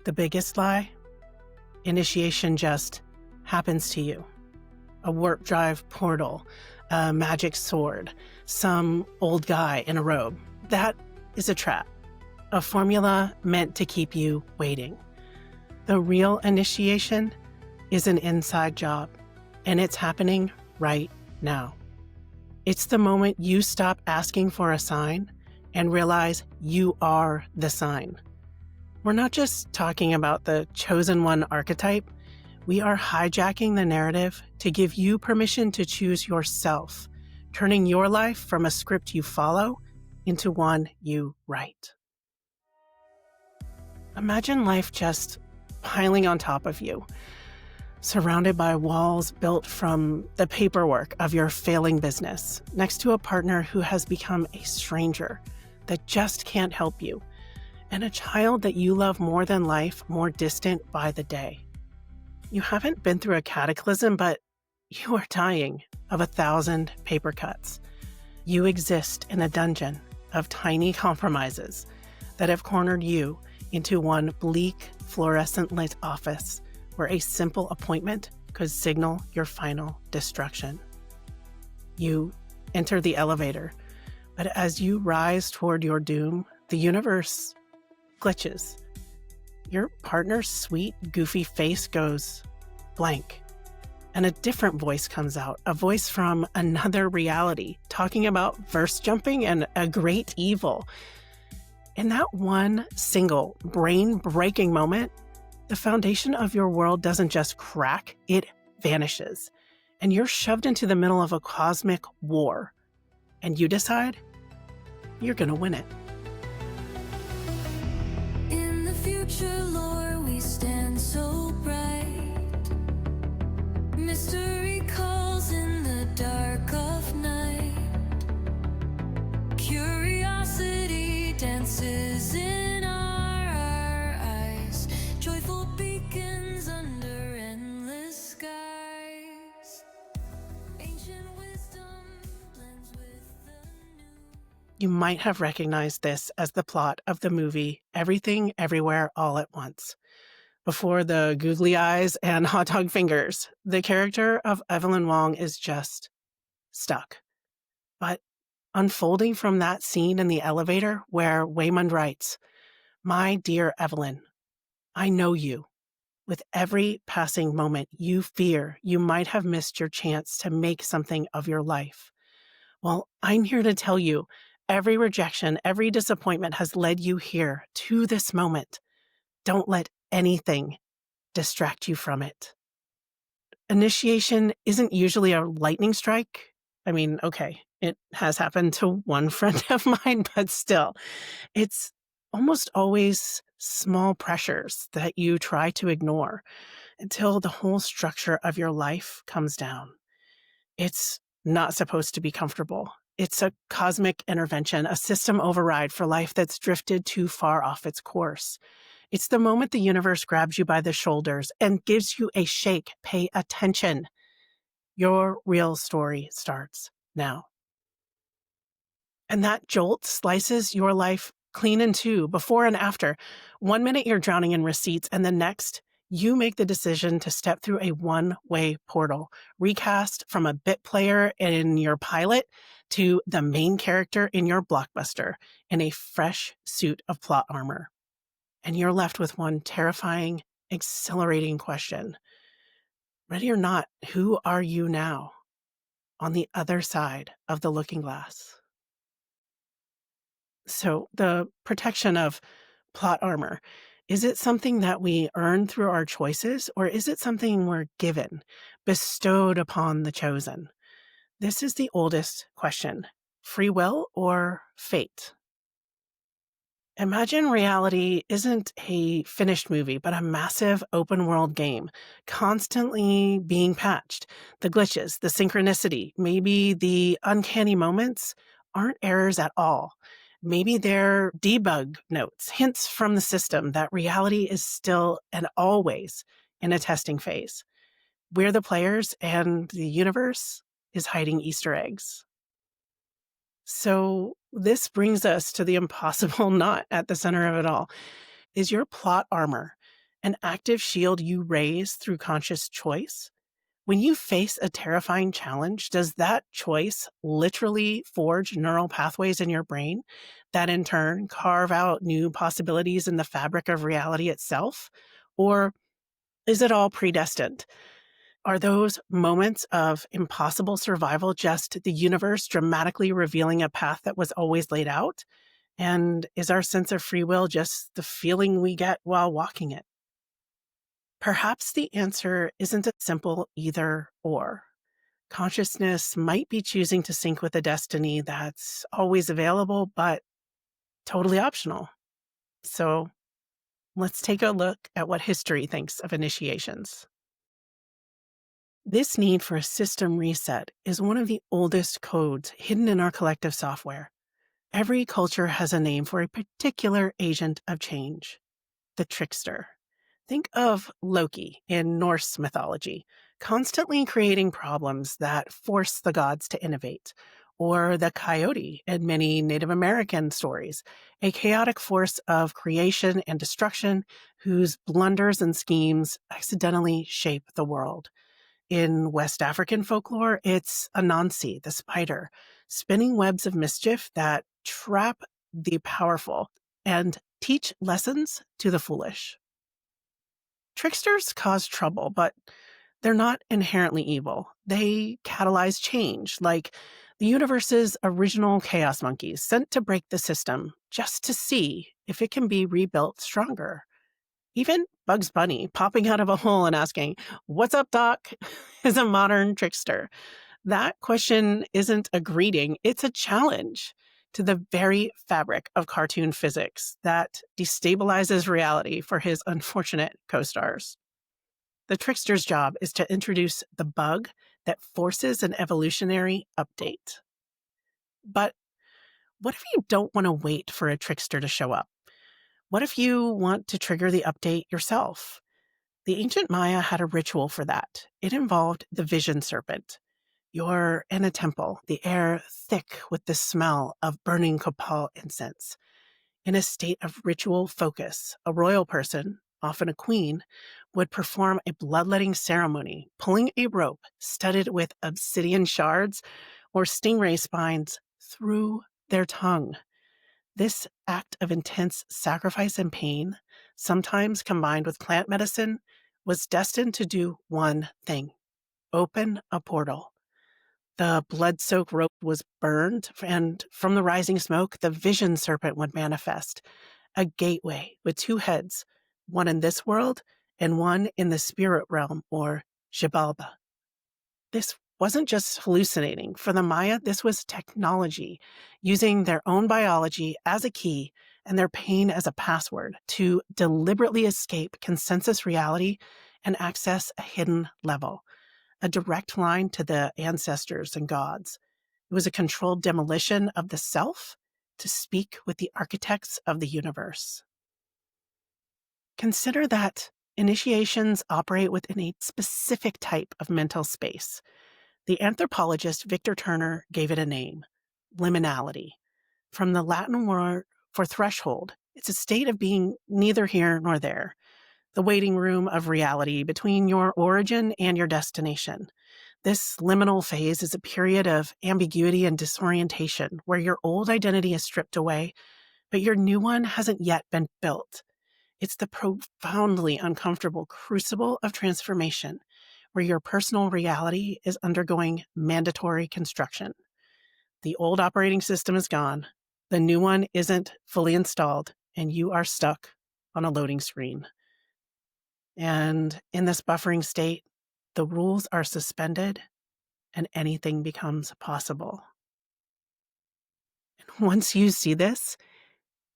The biggest lie? Initiation just happens to you. A warp drive portal, a magic sword, some old guy in a robe. That is a trap. A formula meant to keep you waiting. The real initiation is an inside job, and it's happening right now. It's the moment you stop asking for a sign and realize you are the sign. We're not just talking about the chosen one archetype. We are hijacking the narrative to give you permission to choose yourself, turning your life from a script you follow into one you write. Imagine life just piling on top of you, surrounded by walls built from the paperwork of your failing business, next to a partner who has become a stranger that just can't help you, and a child that you love more than life, more distant by the day. You haven't been through a cataclysm, but you are dying of 1,000 paper cuts. You exist in a dungeon of tiny compromises that have cornered you into one bleak, fluorescent-lit office where a simple appointment could signal your final destruction. You enter the elevator, but as you rise toward your doom, the universe glitches. Your partner's sweet, goofy face goes blank, and a different voice comes out, a voice from another reality, talking about verse jumping and a great evil. In that one single brain-breaking moment, the foundation of your world doesn't just crack, it vanishes. And you're shoved into the middle of a cosmic war. And you decide you're going to win it. In the future, Lord, we stand so bright. Mystery calls in the dark of night. Curiosity dances in our eyes. Joyful beacons under endless skies. Ancient wisdom blends with the new. You might have recognized this as the plot of the movie Everything, Everywhere, All at Once. Before the googly eyes and hot dog fingers, the character of Evelyn Wong is just stuck. But unfolding from that scene in the elevator where Waymond writes, "My dear Evelyn, I know you. With every passing moment, you fear you might have missed your chance to make something of your life. Well, I'm here to tell you, every rejection, every disappointment has led you here to this moment. Don't let anything distract you from it." Initiation isn't usually a lightning strike. I mean, okay, it has happened to one friend of mine, but still, it's almost always small pressures that you try to ignore until the whole structure of your life comes down. It's not supposed to be comfortable. It's a cosmic intervention, a system override for life that's drifted too far off its course. It's the moment the universe grabs you by the shoulders and gives you a shake. Pay attention. Your real story starts now. And that jolt slices your life clean in two, before and after. 1 minute you're drowning in receipts, and the next, you make the decision to step through a one-way portal, recast from a bit player in your pilot to the main character in your blockbuster in a fresh suit of plot armor. And you're left with one terrifying, exhilarating question. Ready or not, who are you now on the other side of the looking glass? So the protection of plot armor, is it something that we earn through our choices, or is it something we're given, bestowed upon the chosen? This is the oldest question. Free will or fate? Imagine reality isn't a finished movie, but a massive open world game, constantly being patched. The glitches, the synchronicity, maybe the uncanny moments aren't errors at all. Maybe they're debug notes, hints from the system that reality is still and always in a testing phase. We're the players and the universe is hiding Easter eggs. So this brings us to the impossible knot at the center of it all. Is your plot armor an active shield you raise through conscious choice. When you face a terrifying challenge, does that choice literally forge neural pathways in your brain that in turn carve out new possibilities in the fabric of reality itself? Or is it all predestined? Are those moments of impossible survival just the universe dramatically revealing a path that was always laid out? And is our sense of free will just the feeling we get while walking it? Perhaps the answer isn't a simple either or. Consciousness might be choosing to sync with a destiny that's always available, but totally optional. So let's take a look at what history thinks of initiations. This need for a system reset is one of the oldest codes hidden in our collective software. Every culture has a name for a particular agent of change, the trickster. Think of Loki in Norse mythology, constantly creating problems that force the gods to innovate. Or the coyote in many Native American stories, a chaotic force of creation and destruction whose blunders and schemes accidentally shape the world. In West African folklore, it's Anansi, the spider, spinning webs of mischief that trap the powerful and teach lessons to the foolish. Tricksters cause trouble, but they're not inherently evil. They catalyze change, like the universe's original chaos monkeys sent to break the system just to see if it can be rebuilt stronger. Even Bugs Bunny popping out of a hole and asking, "What's up, Doc?" is a modern trickster. That question isn't a greeting, it's a challenge to the very fabric of cartoon physics that destabilizes reality for his unfortunate co-stars. The trickster's job is to introduce the bug that forces an evolutionary update. But what if you don't want to wait for a trickster to show up? What if you want to trigger the update yourself? The ancient Maya had a ritual for that. It involved the Vision Serpent. You're in a temple, the air thick with the smell of burning copal incense. In a state of ritual focus, a royal person, often a queen, would perform a bloodletting ceremony, pulling a rope studded with obsidian shards or stingray spines through their tongue. This act of intense sacrifice and pain, sometimes combined with plant medicine, was destined to do one thing: open a portal. The blood-soaked rope was burned, and from the rising smoke, the vision serpent would manifest, a gateway with two heads, one in this world and one in the spirit realm, or Xibalba. This wasn't just hallucinating. For the Maya, this was technology, using their own biology as a key and their pain as a password to deliberately escape consensus reality and access a hidden level, a direct line to the ancestors and gods. It was a controlled demolition of the self to speak with the architects of the universe. Consider that initiations operate within a specific type of mental space. The anthropologist Victor Turner gave it a name: liminality. From the Latin word for threshold, it's a state of being neither here nor there, the waiting room of reality between your origin and your destination. This liminal phase is a period of ambiguity and disorientation where your old identity is stripped away, but your new one hasn't yet been built. It's the profoundly uncomfortable crucible of transformation where your personal reality is undergoing mandatory construction. The old operating system is gone, the new one isn't fully installed, and you are stuck on a loading screen. And in this buffering state, the rules are suspended and anything becomes possible. And once you see this,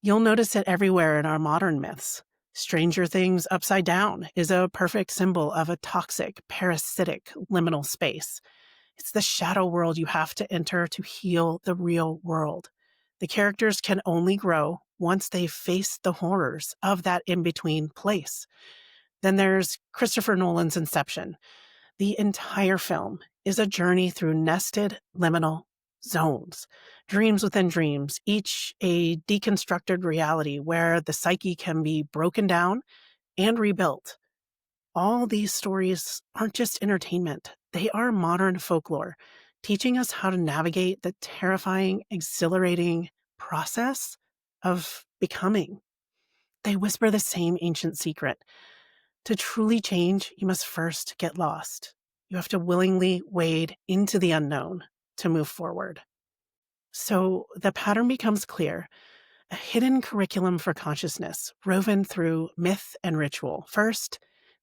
you'll notice it everywhere in our modern myths. Stranger Things Upside Down is a perfect symbol of a toxic, parasitic liminal space. It's the shadow world you have to enter to heal the real world. The characters can only grow once they face the horrors of that in-between place. Then there's Christopher Nolan's Inception. The entire film is a journey through nested liminal zones, dreams within dreams, each a deconstructed reality where the psyche can be broken down and rebuilt. All these stories aren't just entertainment, they are modern folklore, teaching us how to navigate the terrifying, exhilarating process of becoming. They whisper the same ancient secret. To truly change, you must first get lost. You have to willingly wade into the unknown to move forward. So the pattern becomes clear. A hidden curriculum for consciousness, woven through myth and ritual. First,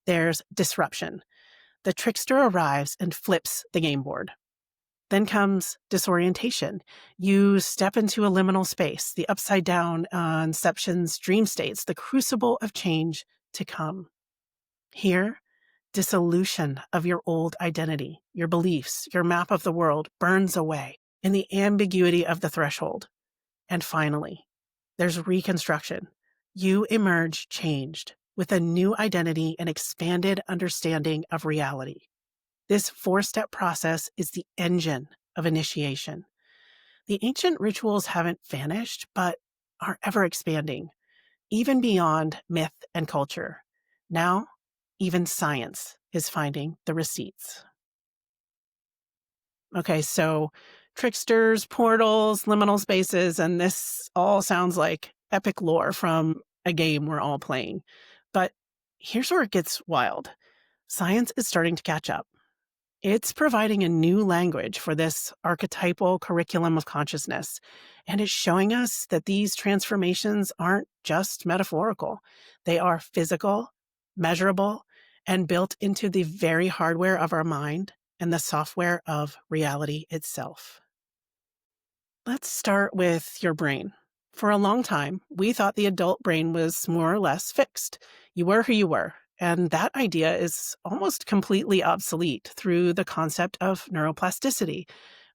there's disruption. The trickster arrives and flips the game board. Then comes disorientation. You step into a liminal space, the upside down Inception's dream states, the crucible of change to come. Here, dissolution of your old identity, your beliefs, your map of the world burns away in the ambiguity of the threshold. And finally, there's reconstruction. You emerge changed with a new identity and expanded understanding of reality. This four-step process is the engine of initiation. The ancient rituals haven't vanished, but are ever expanding, even beyond myth and culture. Now, even science is finding the receipts. Okay, so tricksters, portals, liminal spaces, and this all sounds like epic lore from a game we're all playing. But here's where it gets wild. Science is starting to catch up. It's providing a new language for this archetypal curriculum of consciousness, and it's showing us that these transformations aren't just metaphorical. They are physical, measurable, and built into the very hardware of our mind and the software of reality itself. Let's start with your brain. For a long time, we thought the adult brain was more or less fixed. You were who you were, and that idea is almost completely obsolete through the concept of neuroplasticity,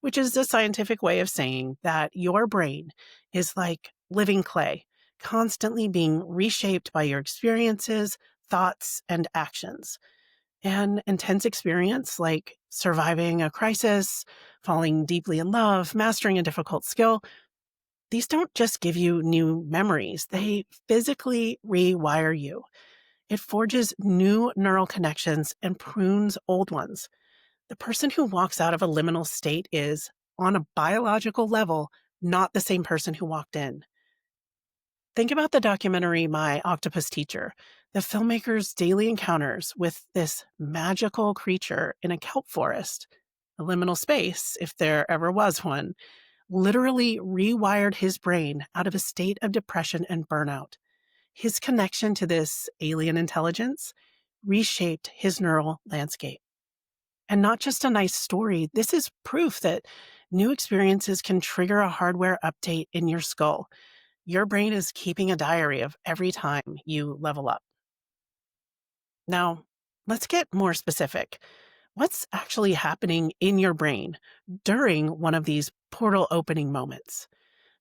which is a scientific way of saying that your brain is like living clay, constantly being reshaped by your experiences, thoughts, and actions. An intense experience like surviving a crisis, falling deeply in love, mastering a difficult skill, these don't just give you new memories, they physically rewire you. It forges new neural connections and prunes old ones. The person who walks out of a liminal state is, on a biological level, not the same person who walked in. Think about the documentary My Octopus Teacher, the filmmaker's daily encounters with this magical creature in a kelp forest. A liminal space, if there ever was one, literally rewired his brain out of a state of depression and burnout. His connection to this alien intelligence reshaped his neural landscape. And not just a nice story, this is proof that new experiences can trigger a hardware update in your skull. Your brain is keeping a diary of every time you level up. Now, let's get more specific. What's actually happening in your brain during one of these portal opening moments?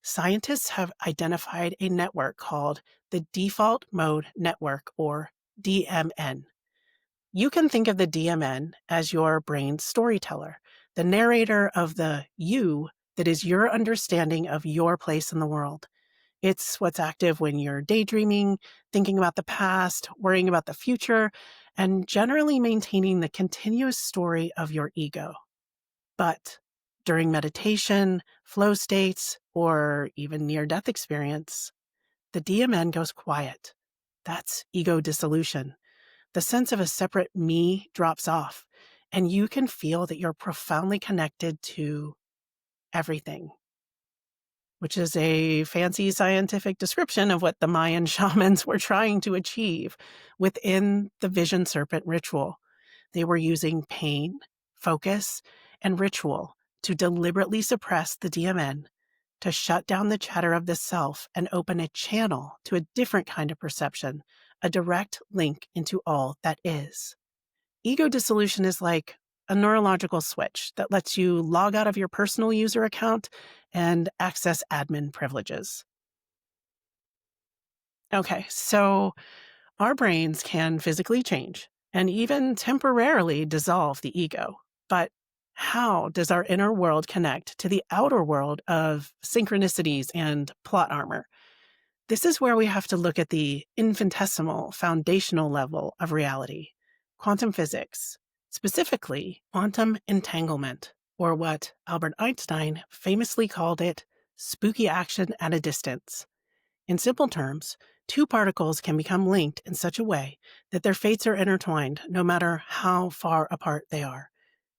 Scientists have identified a network called the Default Mode Network, or DMN. You can think of the DMN as your brain's storyteller, the narrator of the you that is your understanding of your place in the world. It's what's active when you're daydreaming, thinking about the past, worrying about the future, and generally maintaining the continuous story of your ego. But during meditation, flow states, or even near-death experience, the DMN goes quiet. That's ego dissolution. The sense of a separate me drops off, and you can feel that you're profoundly connected to everything, which is a fancy scientific description of what the Mayan shamans were trying to achieve within the Vision Serpent ritual. They were using pain, focus, and ritual to deliberately suppress the DMN, to shut down the chatter of the self and open a channel to a different kind of perception, a direct link into all that is. Ego dissolution is like a neurological switch that lets you log out of your personal user account and access admin privileges. Okay, so our brains can physically change and even temporarily dissolve the ego. But how does our inner world connect to the outer world of synchronicities and plot armor? This is where we have to look at the infinitesimal, foundational level of reality, quantum physics, specifically quantum entanglement, or what Albert Einstein famously called it, spooky action at a distance. In simple terms, two particles can become linked in such a way that their fates are intertwined no matter how far apart they are.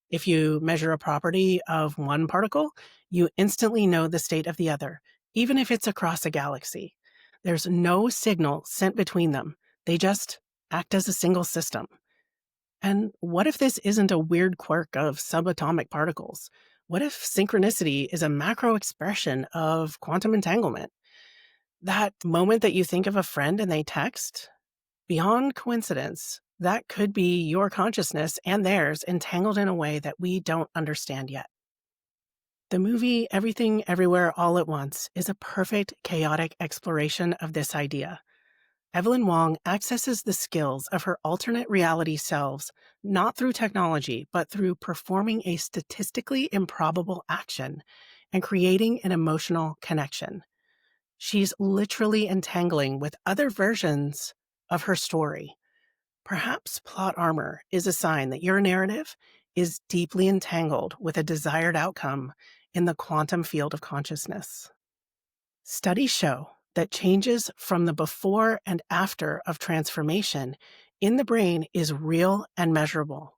If you measure a property of one particle, you instantly know the state of the other, even if it's across a galaxy. There's no signal sent between them. They just act as a single system. And what if this isn't a weird quirk of subatomic particles? What if synchronicity is a macro expression of quantum entanglement? That moment that you think of a friend and they text, beyond coincidence, that could be your consciousness and theirs entangled in a way that we don't understand yet. The movie Everything Everywhere All at Once is a perfect chaotic exploration of this idea. Evelyn Wong accesses the skills of her alternate reality selves not through technology, but through performing a statistically improbable action and creating an emotional connection. She's literally entangling with other versions of her story. Perhaps plot armor is a sign that your narrative is deeply entangled with a desired outcome in the quantum field of consciousness. Studies show that changes from the before and after of transformation in the brain is real and measurable.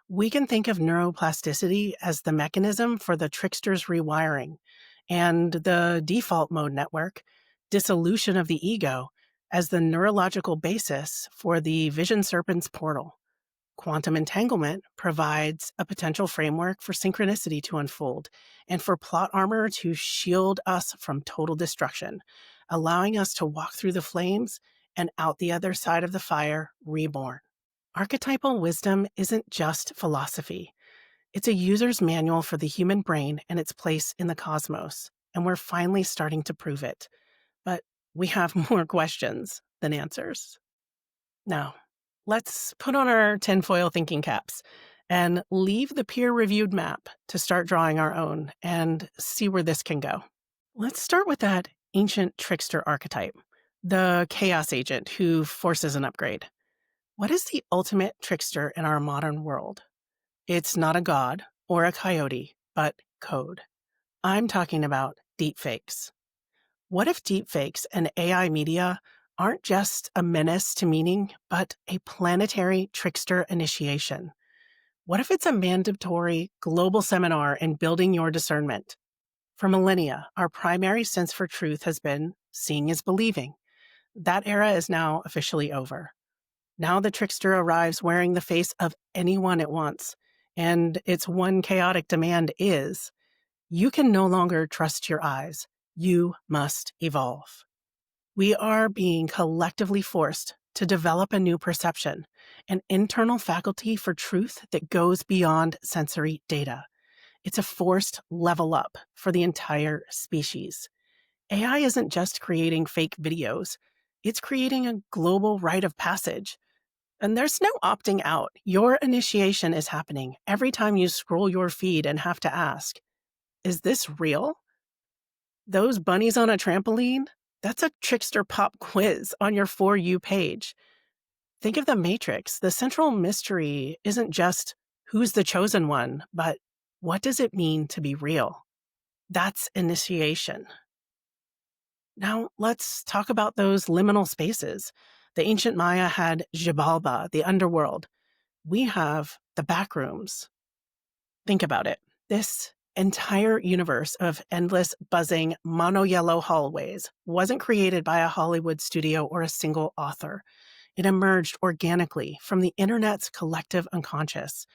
We can think of neuroplasticity as the mechanism for the trickster's rewiring, and the default mode network, dissolution of the ego, as the neurological basis for the Vision Serpent's portal. Quantum entanglement provides a potential framework for synchronicity to unfold and for plot armor to shield us from total destruction, allowing us to walk through the flames and out the other side of the fire reborn. Archetypal wisdom isn't just philosophy. It's a user's manual for the human brain and its place in the cosmos, and we're finally starting to prove it. But we have more questions than answers. Now, let's put on our tinfoil thinking caps and leave the peer-reviewed map to start drawing our own and see where this can go. Let's start with that ancient trickster archetype, the chaos agent who forces an upgrade. What is the ultimate trickster in our modern world? It's not a god or a coyote, but code. I'm talking about deepfakes. What if deepfakes and AI media aren't just a menace to meaning, but a planetary trickster initiation? What if it's a mandatory global seminar in building your discernment? For millennia, our primary sense for truth has been seeing is believing. That era is now officially over. Now the trickster arrives wearing the face of anyone it wants, and its one chaotic demand is, you can no longer trust your eyes. You must evolve. We are being collectively forced to develop a new perception, an internal faculty for truth that goes beyond sensory data. It's a forced level up for the entire species. AI isn't just creating fake videos. It's creating a global rite of passage. And there's no opting out. Your initiation is happening every time you scroll your feed and have to ask, is this real? Those bunnies on a trampoline? That's a trickster pop quiz on your For You page. Think of the Matrix. The central mystery isn't just who's the chosen one, but what does it mean to be real? That's initiation. Now let's talk about those liminal spaces. The ancient Maya had Xibalba, the underworld. We have the Backrooms. Think about it. This entire universe of endless, buzzing, mono-yellow hallways wasn't created by a Hollywood studio or a single author. It emerged organically from the internet's collective unconscious,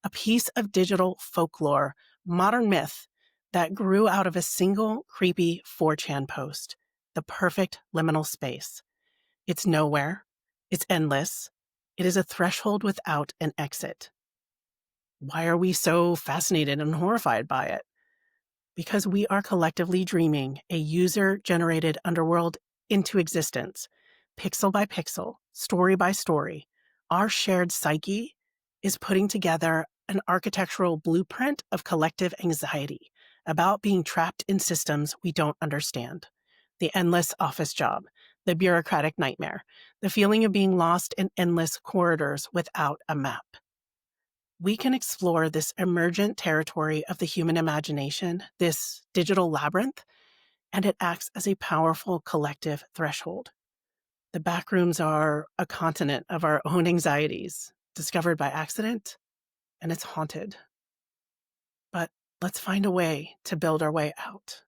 a piece of digital folklore, modern myth that grew out of a single creepy 4chan post, the perfect liminal space. It's nowhere. It's endless. It is a threshold without an exit. Why are we so fascinated and horrified by it? Because we are collectively dreaming a user-generated underworld into existence, pixel by pixel, story by story. Our shared psyche is putting together an architectural blueprint of collective anxiety about being trapped in systems we don't understand. the endless office job, the bureaucratic nightmare, the feeling of being lost in endless corridors without a map. We can explore this emergent territory of the human imagination, this digital labyrinth, and it acts as a powerful collective threshold. The backrooms are a continent of our own anxieties, discovered by accident, and it's haunted. But let's find a way to build our way out.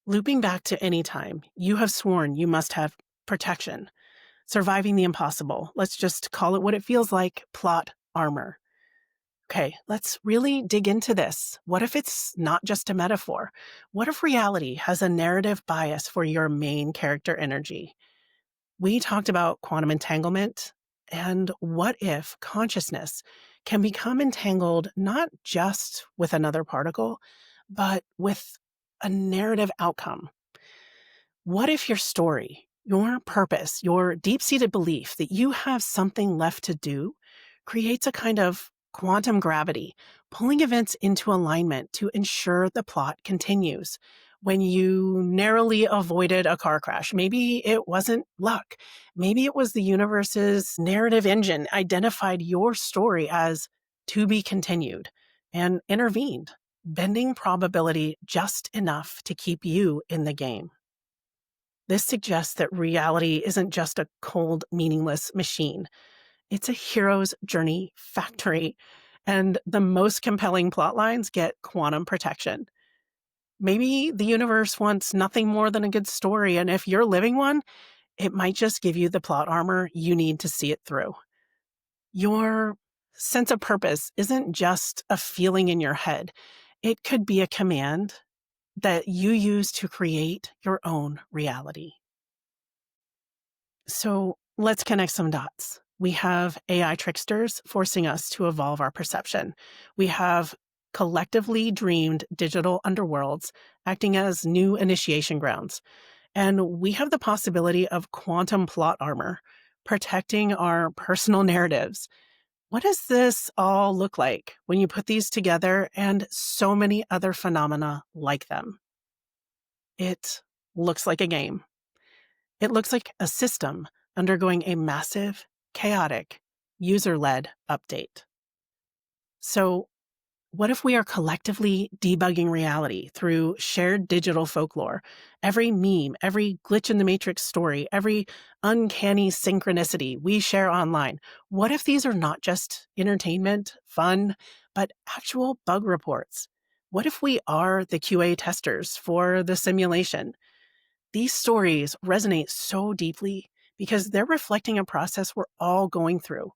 Looping back to any time, you have sworn you must have protection, surviving the impossible. Let's just call it what it feels like, plot armor. Okay, let's really dig into this. What if it's not just a metaphor? What if reality has a narrative bias for your main character energy? We talked about quantum entanglement, and what if consciousness can become entangled not just with another particle, but with a narrative outcome? What if your story, your purpose, your deep-seated belief that you have something left to do creates a kind of quantum gravity, pulling events into alignment to ensure the plot continues? When you narrowly avoided a car crash, maybe it wasn't luck. Maybe it was the universe's narrative engine identified your story as to be continued and intervened, bending probability just enough to keep you in the game. This suggests that reality isn't just a cold, meaningless machine. It's a hero's journey factory, and the most compelling plot lines get quantum protection. Maybe the universe wants nothing more than a good story, and if you're living one, it might just give you the plot armor you need to see it through. Your sense of purpose isn't just a feeling in your head. It could be a command that you use to create your own reality. So let's connect some dots. We have AI tricksters forcing us to evolve our perception. We have collectively dreamed digital underworlds acting as new initiation grounds. And we have the possibility of quantum plot armor protecting our personal narratives. What does this all look like when you put these together and so many other phenomena like them? It looks like a game. It looks like a system undergoing a massive, chaotic, user-led update. So, what if we are collectively debugging reality through shared digital folklore? Every meme, every glitch in the matrix story, every uncanny synchronicity we share online. What if these are not just entertainment, fun, but actual bug reports? What if we are the QA testers for the simulation? These stories resonate so deeply because they're reflecting a process we're all going through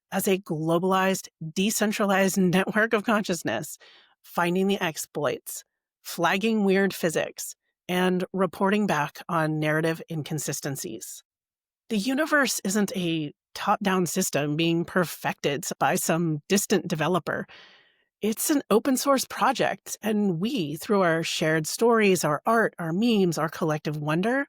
as a globalized, decentralized network of consciousness, finding the exploits, flagging weird physics, and reporting back on narrative inconsistencies. The universe isn't a top-down system being perfected by some distant developer. It's an open source project, and we, through our shared stories, our art, our memes, our collective wonder,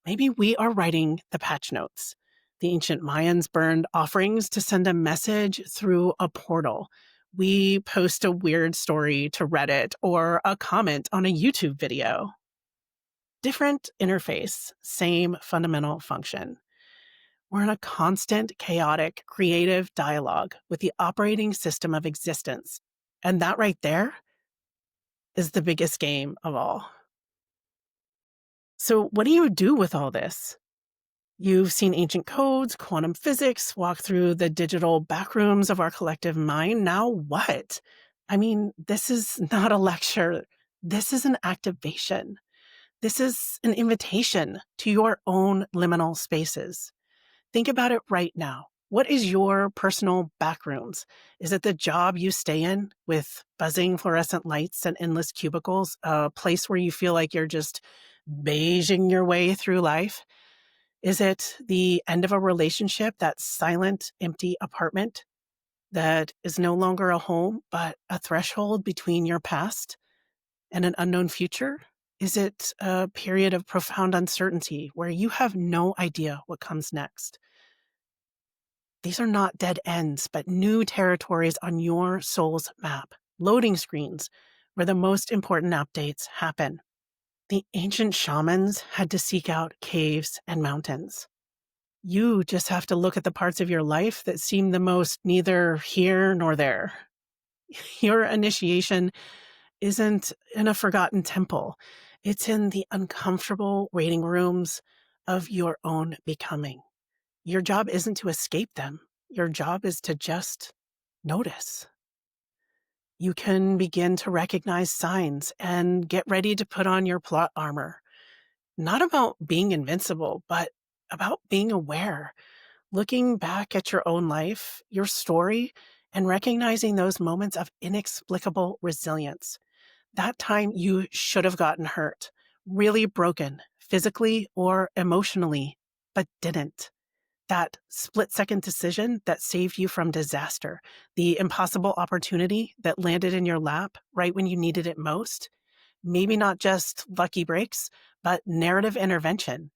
maybe we are writing the patch notes. The ancient Mayans burned offerings to send a message through a portal. We post a weird story to Reddit or a comment on a YouTube video. Different interface, same fundamental function. We're in a constant, chaotic, creative dialogue with the operating system of existence. And that right there is the biggest game of all. So what do you do with all this? You've seen ancient codes, quantum physics, walk through the digital backrooms of our collective mind. Now what? I mean, this is not a lecture. This is an activation. This is an invitation to your own liminal spaces. Think about it right now. What is your personal backrooms? Is it the job you stay in with buzzing fluorescent lights and endless cubicles, a place where you feel like you're just beiging your way through life? Is it the end of a relationship, that silent, empty apartment that is no longer a home, but a threshold between your past and an unknown future? Is it a period of profound uncertainty where you have no idea what comes next? These are not dead ends, but new territories on your soul's map, loading screens where the most important updates happen. The ancient shamans had to seek out caves and mountains. You just have to look at the parts of your life that seem the most neither here nor there. Your initiation isn't in a forgotten temple. It's in the uncomfortable waiting rooms of your own becoming. Your job isn't to escape them. Your job is to just notice. You can begin to recognize signs and get ready to put on your plot armor. Not about being invincible, but about being aware, looking back at your own life, your story, and recognizing those moments of inexplicable resilience. That time you should have gotten hurt, really broken, physically or emotionally, but didn't. That split-second decision that saved you from disaster, the impossible opportunity that landed in your lap right when you needed it most. Maybe not just lucky breaks, but narrative intervention.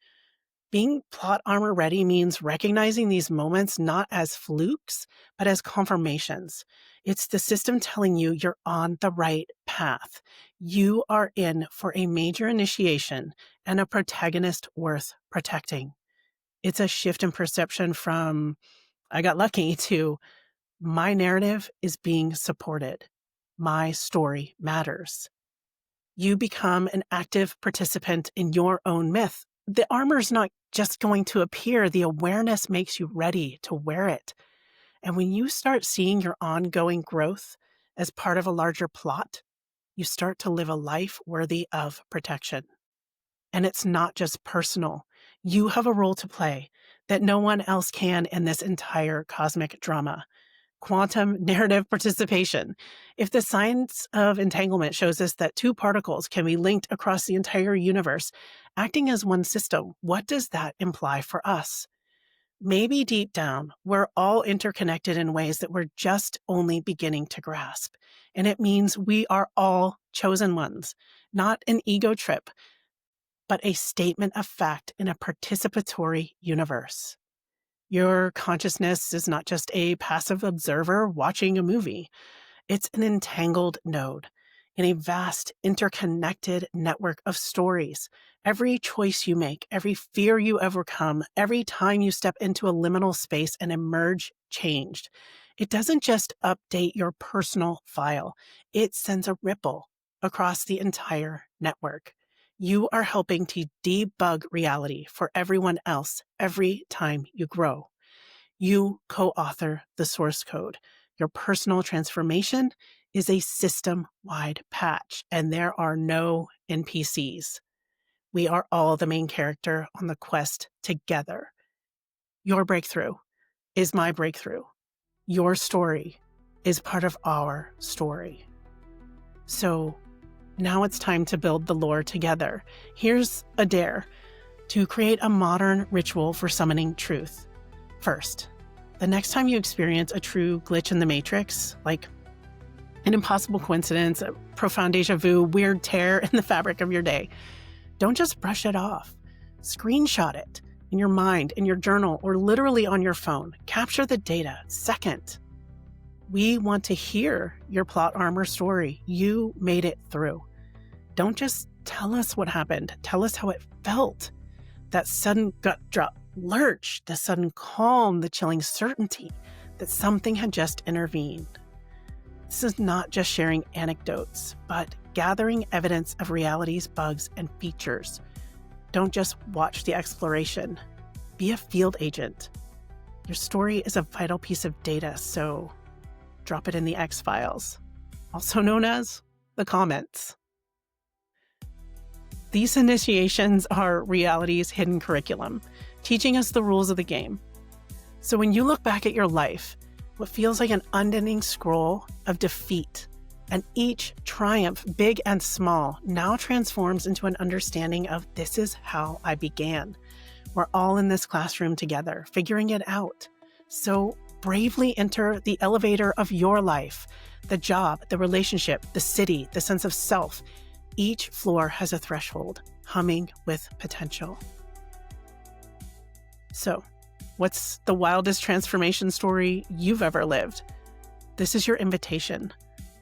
Being plot armor ready means recognizing these moments not as flukes, but as confirmations. It's the system telling you you're on the right path. You are in for a major initiation and a protagonist worth protecting. It's a shift in perception from, I got lucky, to my narrative is being supported. My story matters. You become an active participant in your own myth. The armor's not just going to appear. The awareness makes you ready to wear it. And when you start seeing your ongoing growth as part of a larger plot, you start to live a life worthy of protection. And it's not just personal. You have a role to play that no one else can in this entire cosmic drama. Quantum narrative participation. If the science of entanglement shows us that two particles can be linked across the entire universe, acting as one system, what does that imply for us? Maybe deep down, we're all interconnected in ways that we're just only beginning to grasp. And it means we are all chosen ones, not an ego trip, but a statement of fact in a participatory universe. Your consciousness is not just a passive observer watching a movie. It's an entangled node in a vast, interconnected network of stories. Every choice you make, every fear you overcome, every time you step into a liminal space and emerge changed. It doesn't just update your personal file. It sends a ripple across the entire network. You are helping to debug reality for everyone else every time you grow. You co-author the source code. Your personal transformation is a system-wide patch, and there are no NPCs. We are all the main character on the quest together. Your breakthrough is my breakthrough. Your story is part of our story. So now it's time to build the lore together. Here's a dare to create a modern ritual for summoning truth. First, the next time you experience a true glitch in the matrix, like an impossible coincidence, a profound deja vu, weird tear in the fabric of your day, don't just brush it off. Screenshot it in your mind, in your journal, or literally on your phone. Capture the data. Second, we want to hear your plot armor story. You made it through. Don't just tell us what happened. Tell us how it felt. That sudden gut drop lurch, the sudden calm, the chilling certainty that something had just intervened. This is not just sharing anecdotes, but gathering evidence of reality's bugs and features. Don't just watch the exploration. Be a field agent. Your story is a vital piece of data, so drop it in the X-Files, also known as the comments. These initiations are reality's hidden curriculum, teaching us the rules of the game. So when you look back at your life, what feels like an unending scroll of defeat, and each triumph, big and small, now transforms into an understanding of this is how I began. We're all in this classroom together, figuring it out. So bravely enter the elevator of your life, the job, the relationship, the city, the sense of self. Each floor has a threshold, humming with potential. So, what's the wildest transformation story you've ever lived? This is your invitation.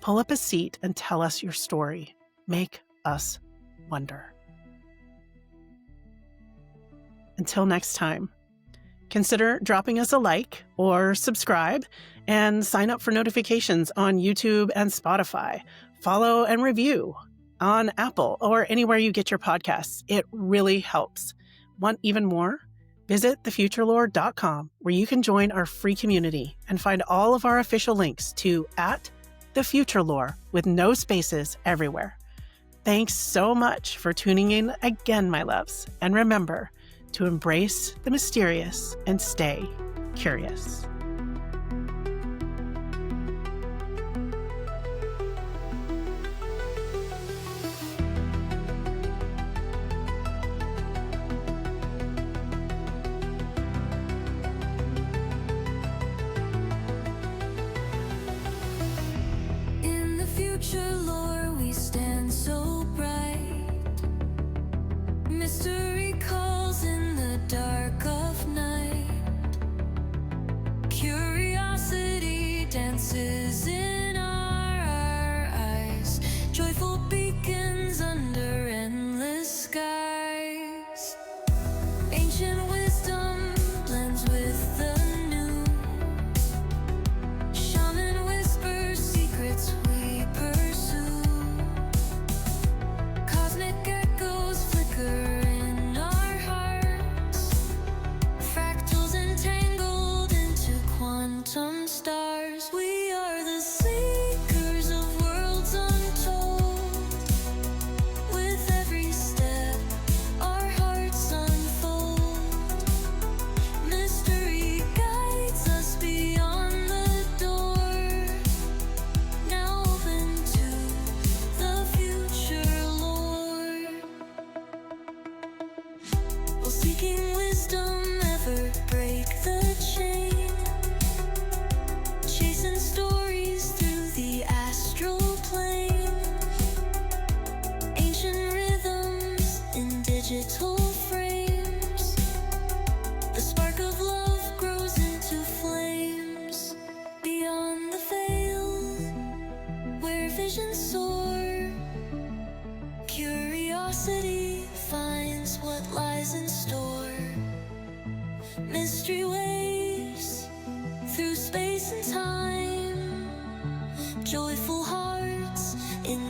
Pull up a seat and tell us your story. Make us wonder. Until next time, consider dropping us a like or subscribe and sign up for notifications on YouTube and Spotify. Follow and review on Apple or anywhere you get your podcasts. It really helps. Want even more? Visit thefuturelore.com, where you can join our free community and find all of our official links to @thefuturelore with no spaces everywhere. Thanks so much for tuning in again, my loves. And remember to embrace the mysterious and stay curious. In the future lore, we stand so bright. Mystery calls in the dark of night. Curiosity dances in our eyes. Joyful beacons under endless skies. Ancient wisdom blends with the new. Shaman whispers secrets we pursue. Cosmic echoes flicker in our hearts. Fractals entangled into quantum stars. We are the seekers of worlds untold. With every step, our hearts unfold. Mystery guides us beyond the door. Now open to the future lore. While seeking wisdom, ever break the chain. Chasing stories through the astral plane. Ancient rhythms in digital frames. The spark of love grows into flames. Beyond the veil, where visions soar. Curiosity finds what lies in store. Mystery waves through space and time. Joyful hearts in